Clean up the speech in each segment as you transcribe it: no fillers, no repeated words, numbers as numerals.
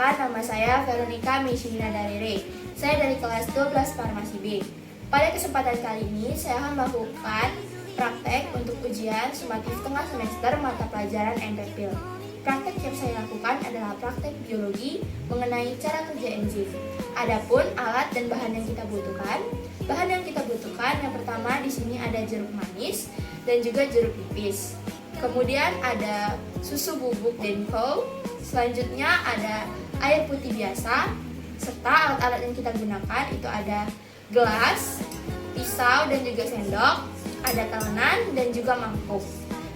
Perkenalkan, nama saya Veronica Mishina Darire. Saya dari kelas 12 Farmasi B. Pada kesempatan kali ini, saya akan melakukan praktek untuk ujian sumatif tengah semester mata pelajaran MPPIL. Praktek yang saya lakukan adalah praktek biologi mengenai cara kerja enzim. Adapun alat dan bahan yang kita butuhkan, yang pertama di sini ada jeruk manis dan juga jeruk nipis. Kemudian ada susu bubuk Denko. Selanjutnya ada air putih biasa, serta alat-alat yang kita gunakan itu ada gelas, pisau dan juga sendok, ada talenan dan juga mangkuk.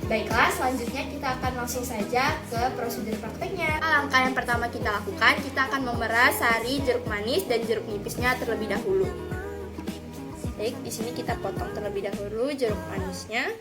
Baiklah, selanjutnya kita akan langsung saja ke prosedur prakteknya. Langkah yang pertama kita lakukan, kita akan memeras sari jeruk manis dan jeruk nipisnya terlebih dahulu. Baik, di sini kita potong terlebih dahulu jeruk manisnya.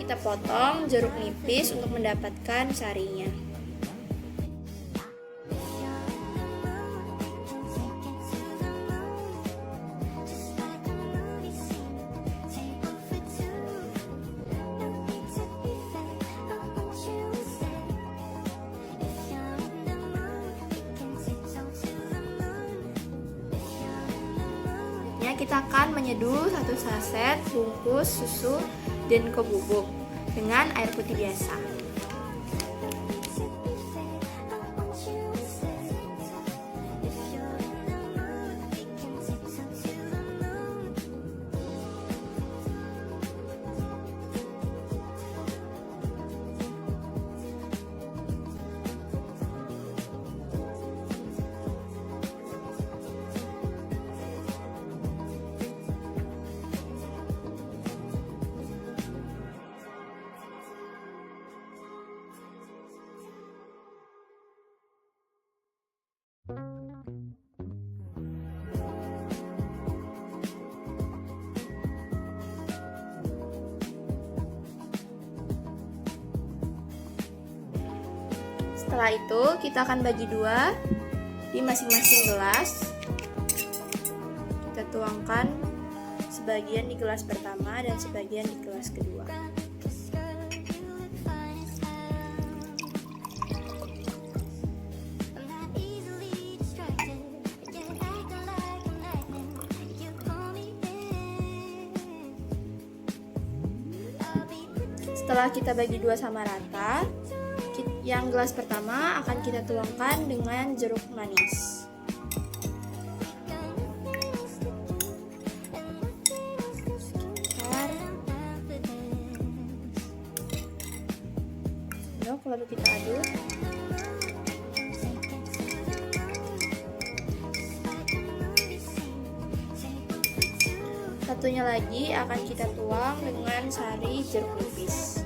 Kita potong jeruk nipis untuk mendapatkan sarinya. Kita akan menyeduh 1 saset bungkus susu Denko bubuk dengan air putih biasa. Setelah itu kita akan bagi dua di masing-masing gelas. Kita tuangkan sebagian di gelas pertama dan sebagian di gelas kedua. Setelah kita bagi dua sama rata, yang gelas pertama akan kita tuangkan dengan jeruk manis. Lalu kita aduk. Satunya lagi akan kita tuang dengan sari jeruk nipis.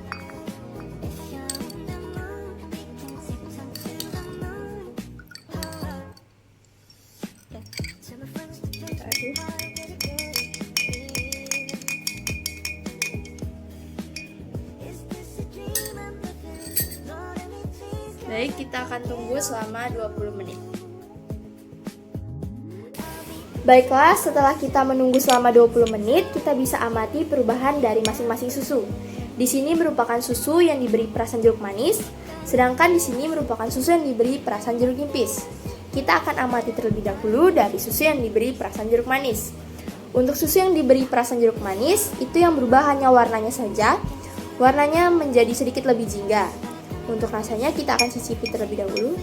Baik, kita akan tunggu selama 20 menit. Baiklah, setelah kita menunggu selama 20 menit, kita bisa amati perubahan dari masing-masing susu. Di sini merupakan susu yang diberi perasan jeruk manis, sedangkan di sini merupakan susu yang diberi perasan jeruk nipis. Kita akan amati terlebih dahulu dari susu yang diberi perasan jeruk manis. Untuk susu yang diberi perasan jeruk manis, itu yang berubah hanya warnanya saja. Warnanya menjadi sedikit lebih jingga. Untuk rasanya kita akan cicipi terlebih dahulu.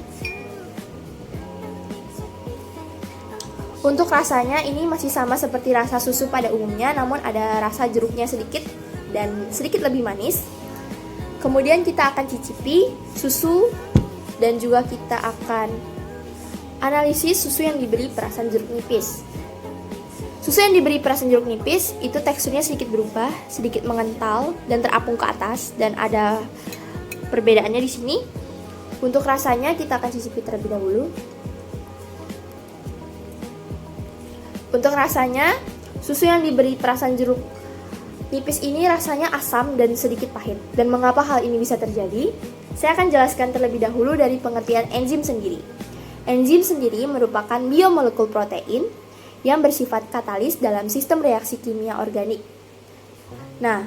Untuk rasanya ini masih sama seperti rasa susu pada umumnya, namun ada rasa jeruknya sedikit dan sedikit lebih manis. Kemudian kita akan cicipi susu dan juga kita akan analisis susu yang diberi perasan jeruk nipis. Susu yang diberi perasan jeruk nipis itu teksturnya sedikit berubah, sedikit mengental dan terapung ke atas, dan ada perbedaannya di sini. Untuk rasanya kita akan cicipi terlebih dahulu. Untuk rasanya, susu yang diberi perasan jeruk nipis ini rasanya asam dan sedikit pahit. Dan mengapa hal ini bisa terjadi? Saya akan jelaskan terlebih dahulu dari pengertian enzim sendiri. Enzim sendiri merupakan biomolekul protein yang bersifat katalis dalam sistem reaksi kimia organik. Nah,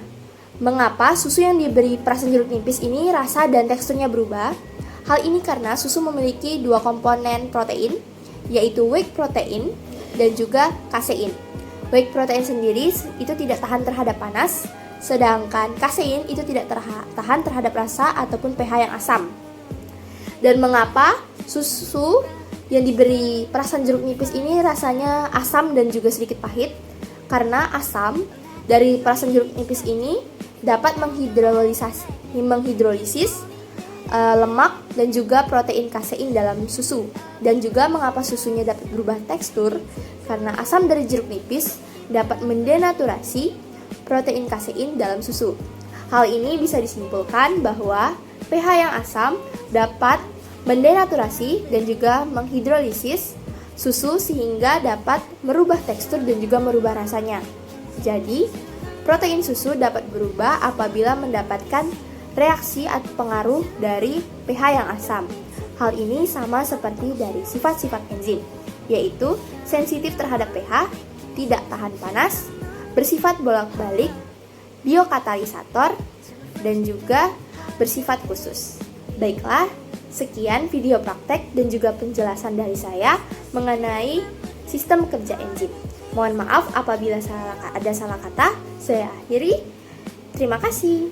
mengapa susu yang diberi perasan jeruk nipis ini rasa dan teksturnya berubah? Hal ini karena susu memiliki dua komponen protein, yaitu whey protein dan juga kasein. Whey protein sendiri itu tidak tahan terhadap panas, sedangkan kasein itu tidak tahan terhadap rasa ataupun pH yang asam. Dan mengapa susu yang diberi perasan jeruk nipis ini rasanya asam dan juga sedikit pahit? Karena asam dari perasan jeruk nipis ini dapat menghidrolisis lemak dan juga protein kasein dalam susu. Dan juga mengapa susunya dapat berubah tekstur? Karena asam dari jeruk nipis dapat mendenaturasi protein kasein dalam susu. Hal ini bisa disimpulkan bahwa pH yang asam dapat mendenaturasi dan juga menghidrolisis susu sehingga dapat merubah tekstur dan juga merubah rasanya. Jadi, protein susu dapat berubah apabila mendapatkan reaksi atau pengaruh dari pH yang asam. Hal ini sama seperti dari sifat-sifat enzim, yaitu sensitif terhadap pH, tidak tahan panas, bersifat bolak-balik, biokatalisator, dan juga bersifat khusus. Baiklah, sekian video praktek dan juga penjelasan dari saya mengenai sistem kerja enzim. Mohon maaf apabila ada salah kata. Saya akhiri. Terima kasih.